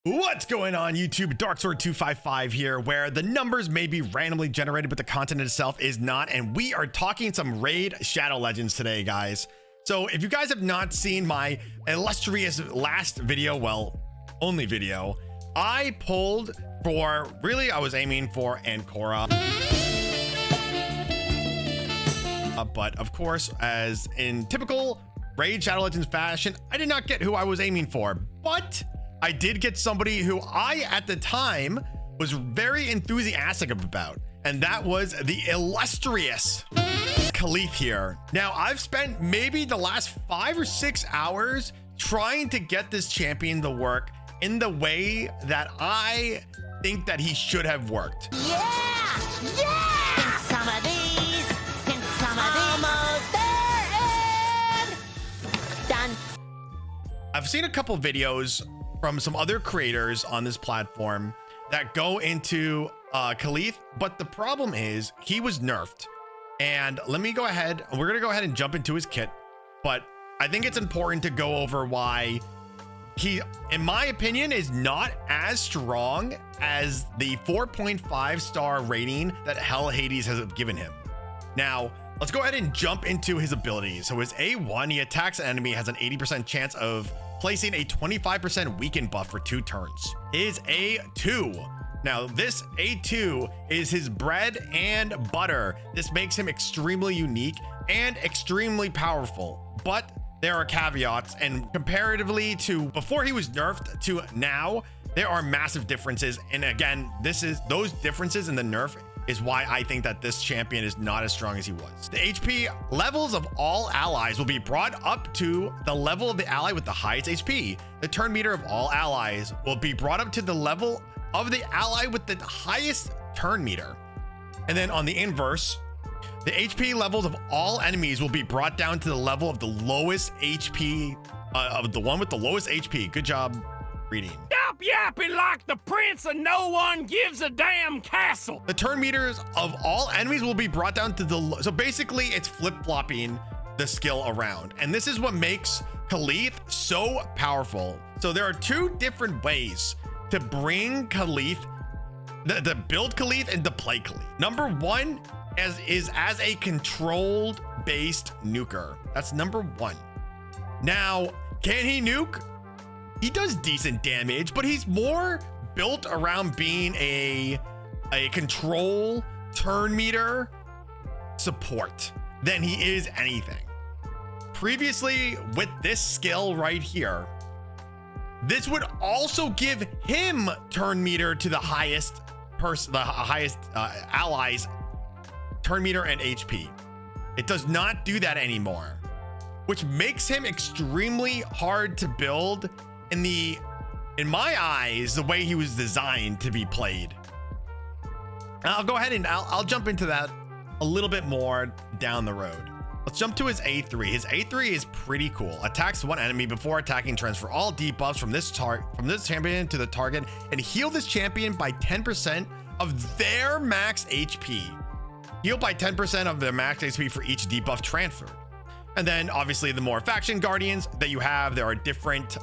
What's going on YouTube? Darksword255 here, where the numbers may be randomly generated, but the content itself is not. And we are talking some Raid Shadow Legends today, guys. So if you guys have not seen my illustrious last video, well, only video, I pulled for, really, I was aiming for Ancora. But of course, as in typical Raid Shadow Legends fashion, I did not get who I was aiming for, but I did get somebody who I, at the time, was very enthusiastic about, and that was the illustrious K'Leth here. Now, I've spent maybe the last 5 or 6 hours trying to get this champion to work in the way that I think that he should have worked. Yeah! Yeah! Think some of these! Think some of these! Almost there and done. I've seen a couple videos from some other creators on this platform that go into K'Leth, but the problem is he was nerfed. And let me go ahead, we're gonna go ahead and jump into his kit, but I think it's important to go over why he, in my opinion, is not as strong as the 4.5 star rating that Hell Hades has given him. Now, let's go ahead and jump into his abilities. So his A1, he attacks an enemy, has an 80% chance of placing a 25% weaken buff for 2 turns. His A2. Now this A2 is his bread and butter. This makes him extremely unique and extremely powerful, but there are caveats, and comparatively to before he was nerfed to now, there are massive differences. And again, those differences in the nerf is why I think that this champion is not as strong as he was. The HP levels of all allies will be brought up to the level of the ally with the highest HP. The turn meter of all allies will be brought up to the level of the ally with the highest turn meter. And then on the inverse, the HP levels of all enemies will be brought down to the level of the lowest HP, of the one with the lowest HP. Good job reading. Stop yapping like the prince of no one gives a damn castle. The turn meters of all enemies will be brought down to the so basically it's flip-flopping the skill around, and this is what makes K'Leth so powerful. So there are 2 different ways to bring K'Leth, the build K'Leth and to play K'Leth. Number 1 is as a controlled based nuker. That's number 1. Now, can he nuke? He does decent damage, but he's more built around being a control turn meter support than he is anything. Previously, with this skill right here, this would also give him turn meter to the highest allies turn meter and HP. It does not do that anymore, which makes him extremely hard to build in my eyes, the way he was designed to be played. I'll go ahead and I'll jump into that a little bit more down the road. Let's jump to his A3. His A3 is pretty cool. Attacks one enemy before attacking, transfer all debuffs from this champion to the target and heal this champion by 10% of their max HP. Heal by 10% of their max HP for each debuff transferred. And then obviously the more faction guardians that you have, there are different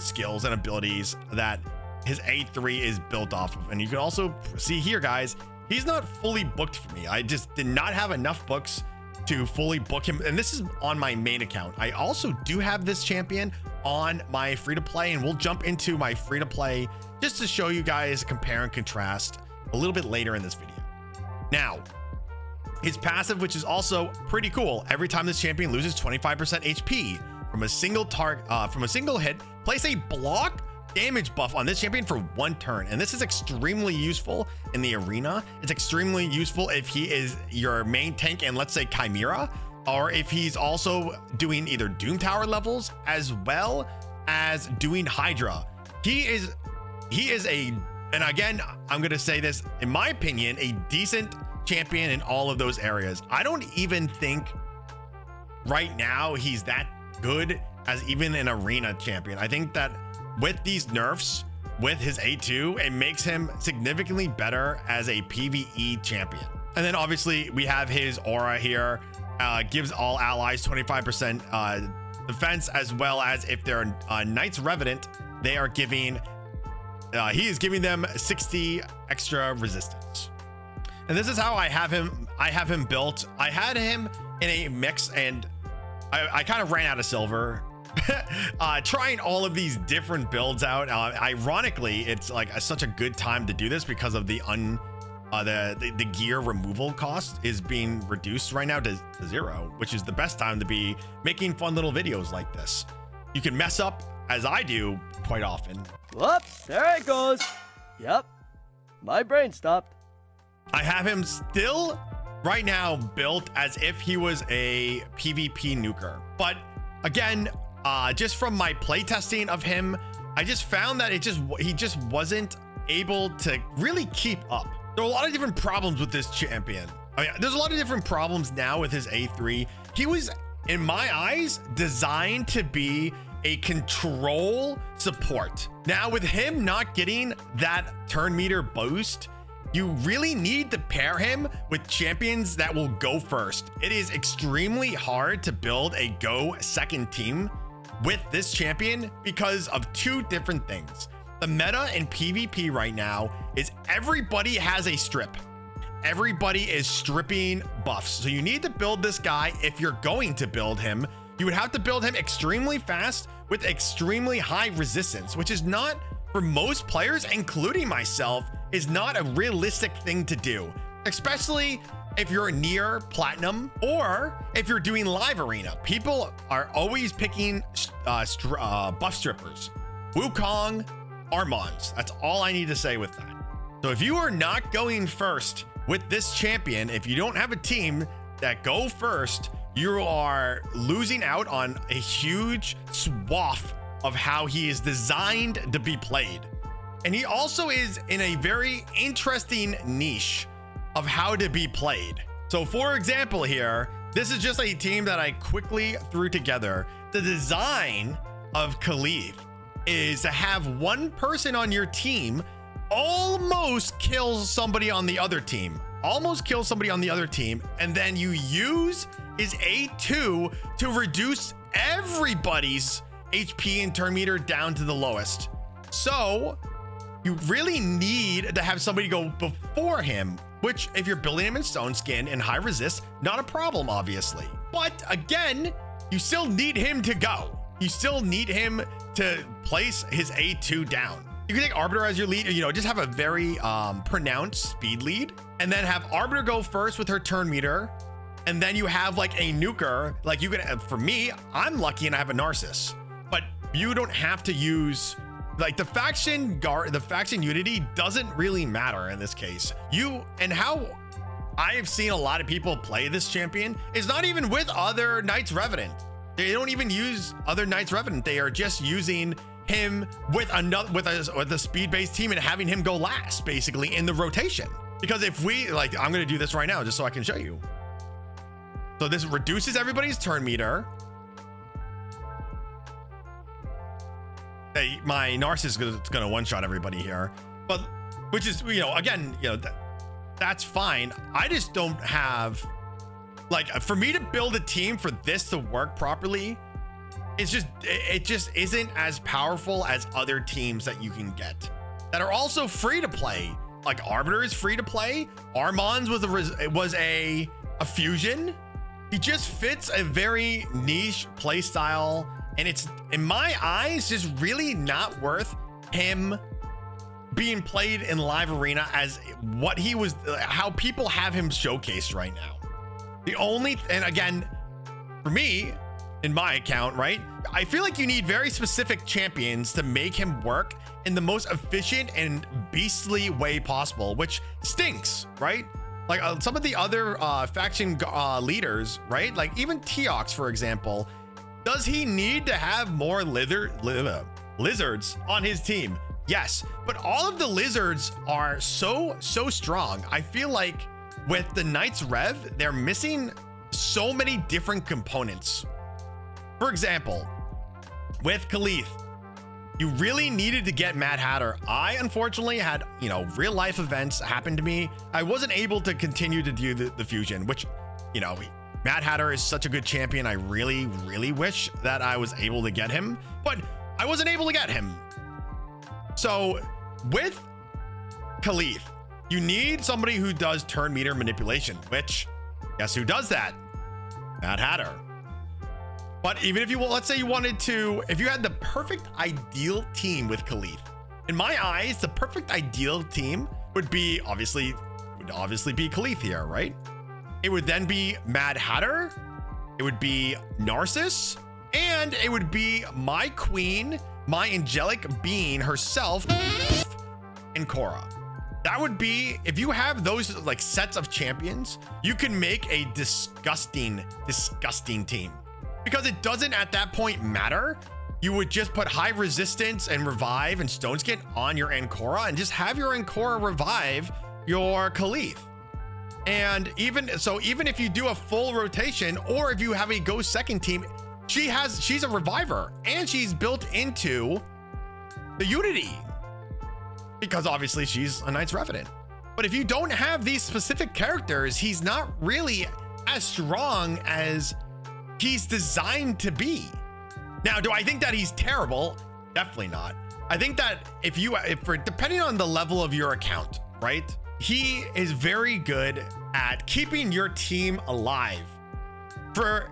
skills and abilities that his A3 is built off of. And you can also see here, guys, he's not fully booked for me. I just did not have enough books to fully book him. And this is on my main account. I also do have this champion on my free-to-play, and we'll jump into my free-to-play just to show you guys compare and contrast a little bit later in this video. Now, his passive, which is also pretty cool. Every time this champion loses 25% HP from a single hit, place a block damage buff on this champion for 1 turn. And this is extremely useful in the arena. It's extremely useful if he is your main tank and let's say Chimera, or if he's also doing either Doom Tower levels as well as doing Hydra. He is and again, I'm gonna say this, in my opinion, a decent champion in all of those areas. I don't even think right now he's that good as even an arena champion. I think that with these nerfs, with his A2, it makes him significantly better as a PvE champion. And then obviously we have his aura here, gives all allies 25% defense, as well as if they're Knights Revenant, they are giving he is giving them 60 extra resistance. And this is how I have him built. I had him in a mix, and I kind of ran out of silver. Trying all of these different builds out. Ironically, it's like such a good time to do this because of the gear removal cost is being reduced right now to 0, which is the best time to be making fun little videos like this. You can mess up, as I do quite often. Whoop, there it goes. Yep, my brain stopped. I have him still right now built as if he was a PvP nuker. But again, just from my playtesting of him, I just found that he just wasn't able to really keep up. There are a lot of different problems with this champion. I mean, there's a lot of different problems now with his A3. He was, in my eyes, designed to be a control support. Now, with him not getting that turn meter boost, you really need to pair him with champions that will go first. It is extremely hard to build a go second team with this champion because of two different things. The meta in PvP right now is everybody has a strip. Everybody is stripping buffs. So you need to build this guy. If you're going to build him, you would have to build him extremely fast with extremely high resistance, which is not, for most players, including myself, is not a realistic thing to do, especially if you're near platinum or if you're doing live arena. People are always picking buff strippers, Wukong, Armons. That's all I need to say with that. So if you are not going first with this champion, if you don't have a team that go first, you are losing out on a huge swath of how he is designed to be played. And he also is in a very interesting niche of how to be played. So for example here, this is just a team that I quickly threw together. The design of K'Leth is to have one person on your team almost kills somebody on the other team. And then you use his A2 to reduce everybody's HP and turn meter down to the lowest. So you really need to have somebody go before him, which if you're building him in stone skin and high resist, not a problem, obviously. But again, you still need him to go. You still need him to place his A2 down. You can take Arbiter as your lead, just have a very pronounced speed lead, and then have Arbiter go first with her turn meter. And then you have like a nuker, like you can, for me, I'm lucky and I have a Narcissus, but you don't have to use, like the faction unity doesn't really matter in this case. And how I have seen a lot of people play this champion is not even with other Knights Revenant. They don't even use other Knights Revenant. They are just using him with a speed-based team and having him go last, basically, in the rotation. Because if we, like, I'm gonna do this right now just so I can show you. So this reduces everybody's turn meter. Hey, my Narcissus is gonna one-shot everybody here, but which is, again, that's fine. I just don't have, like, for me to build a team for this to work properly, it just isn't as powerful as other teams that you can get that are also free to play. Like Arbiter is free to play. Armons was a fusion. He just fits a very niche play style, and it's, in my eyes, just really not worth him being played in live arena as what he was, how people have him showcased right now. And again, for me, in my account, right, I feel like you need very specific champions to make him work in the most efficient and beastly way possible, which stinks, right? Like some of the other faction leaders, right? Like even Teox, for example, does he need to have more lizards on his team? Yes, but all of the lizards are so strong. I feel like with the Knights Rev, they're missing so many different components. For example, with K'Leth, you really needed to get Mad Hatter. I unfortunately had, real life events happen to me. I wasn't able to continue to do the fusion, which, Mad Hatter is such a good champion. I really, really wish that I was able to get him, but I wasn't able to get him. So with K'Leth, you need somebody who does turn meter manipulation, which guess who does that? Mad Hatter. But even if you, let's say you wanted to, if you had the perfect ideal team with K'Leth, in my eyes, the perfect ideal team would obviously be K'Leth here, right? It would then be Mad Hatter, it would be Narcissus, and it would be my queen, my angelic being herself, and Korra. That would be, if you have those like sets of champions, you can make a disgusting team, because it doesn't at that point matter. You would just put high resistance and revive and stone skin on your Korra and just have your Korra revive your K'Leth. And even if you do a full rotation, or if you have a go second team, she's a reviver and she's built into the Unity, because obviously she's a Knights Revenant. But if you don't have these specific characters, he's not really as strong as he's designed to be. Now, do I think that he's terrible? Definitely not. I think that depending on the level of your account, right? He is very good at keeping your team alive. For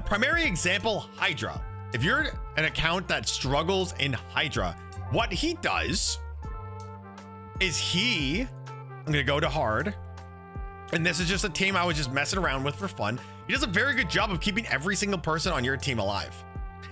primary example, Hydra. If you're an account that struggles in Hydra, what he does is I'm gonna go to hard, and this is just a team I was just messing around with for fun. He does a very good job of keeping every single person on your team alive.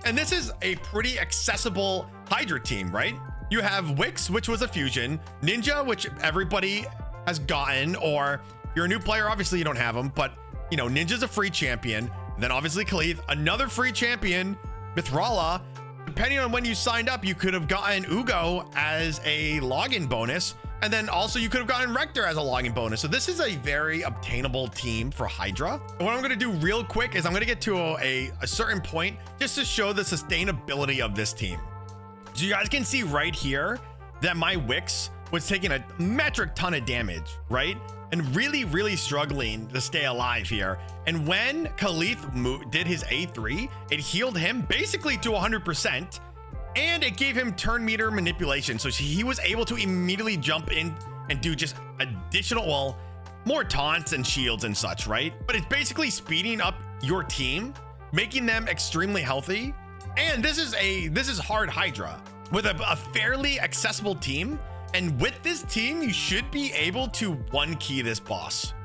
And this is a pretty accessible Hydra team, right? You have Wix, which was a fusion, Ninja, which everybody has gotten, or if you're a new player, obviously you don't have them, but you know, Ninja's a free champion. Then obviously K'Leth, another free champion, Mithrala. Depending on when you signed up, you could have gotten Ugo as a login bonus, and then also you could have gotten Rector as a login bonus. So this is a very obtainable team for Hydra. And what I'm gonna do real quick is I'm gonna get to a certain point just to show the sustainability of this team. So you guys can see right here that my Wix was taking a metric ton of damage, right? And really struggling to stay alive here. And when K'Leth did his A3, it healed him basically to 100%, and it gave him turn meter manipulation. So he was able to immediately jump in and do just additional, well, more taunts and shields and such, right? But it's basically speeding up your team, making them extremely healthy. And this is hard Hydra with a fairly accessible team. And with this team, you should be able to one key this boss.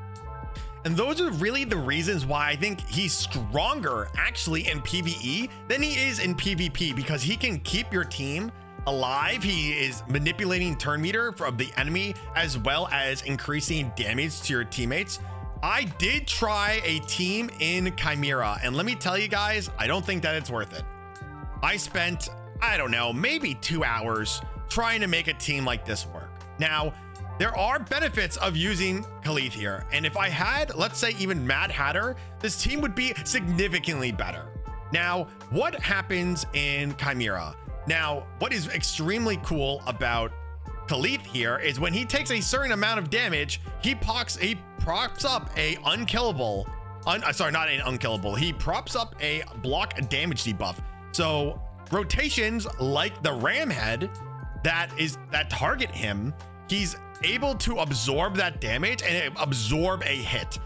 And those are really the reasons why I think he's stronger actually in PvE than he is in PvP, because he can keep your team alive. He is manipulating turn meter of the enemy, as well as increasing damage to your teammates. I did try a team in Chimera, and let me tell you guys, I don't think that it's worth it. I spent, I don't know, maybe 2 hours trying to make a team like this work. Now, there are benefits of using K'Leth here, and if I had, let's say, even Mad Hatter, this team would be significantly better. Now, what happens in Chimera? Now, what is extremely cool about K'Leth here is when he takes a certain amount of damage, he props up a unkillable, sorry, not an unkillable, he props up a block damage debuff. So rotations like the ram head that target him, he's able to absorb that damage and absorb a hit.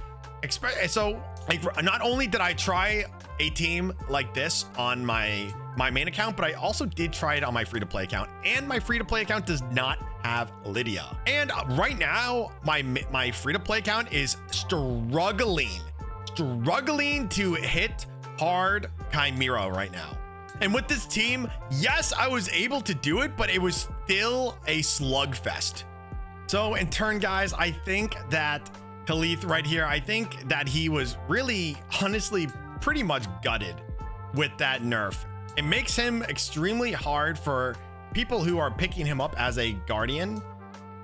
So like, not only did I try a team like this on my main account, but I also did try it on my free-to-play account, and my free-to-play account does not have Lydia. And right now my free-to-play account is struggling to hit hard Chimera right now. And with this team, yes, I was able to do it, but it was still a slugfest. So in turn, guys, I think that K'Leth right here, I think that he was really, honestly, pretty much gutted with that nerf. It makes him extremely hard for people who are picking him up as a guardian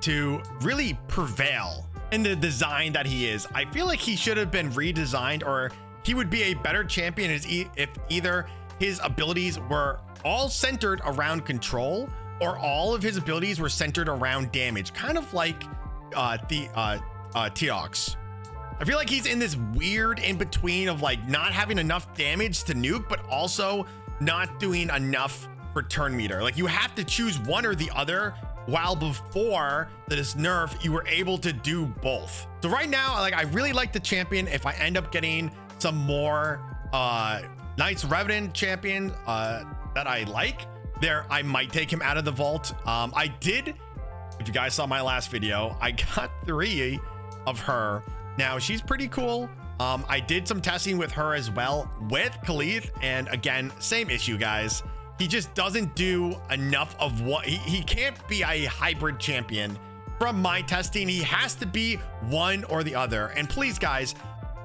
to really prevail in the design that he is. I feel like he should have been redesigned, or he would be a better champion if either his abilities were all centered around control, or all of his abilities were centered around damage, kind of like Teox. I feel like he's in this weird in between of like not having enough damage to nuke, but also not doing enough for turn meter. Like you have to choose one or the other while before this nerf, you were able to do both. So right now, like, I really like the champion. If I end up getting some more Knights Revenant champion that I like, there, I might take him out of the vault. I did, if you guys saw my last video, I got 3 of her. Now she's pretty cool. I did some testing with her as well with K'Leth, and again, same issue, guys. He just doesn't do enough of what he can't be a hybrid champion. From my testing, he has to be one or the other. And please, guys,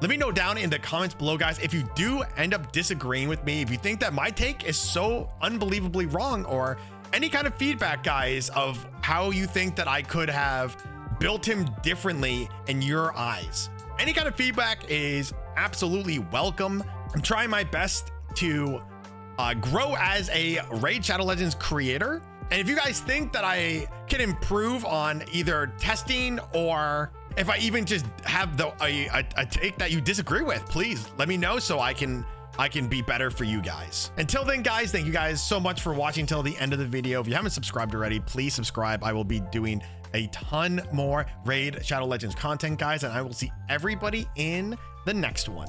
let me know down in the comments below, guys, if you do end up disagreeing with me, if you think that my take is so unbelievably wrong, or any kind of feedback, guys, of how you think that I could have built him differently in your eyes. Any kind of feedback is absolutely welcome. I'm trying my best to grow as a Raid Shadow Legends creator. And if you guys think that I can improve on either testing, or if I even just have a take that you disagree with, please let me know so I can be better for you guys. Until then, guys, thank you guys so much for watching till the end of the video. If you haven't subscribed already, please subscribe. I will be doing a ton more Raid Shadow Legends content, guys, and I will see everybody in the next one.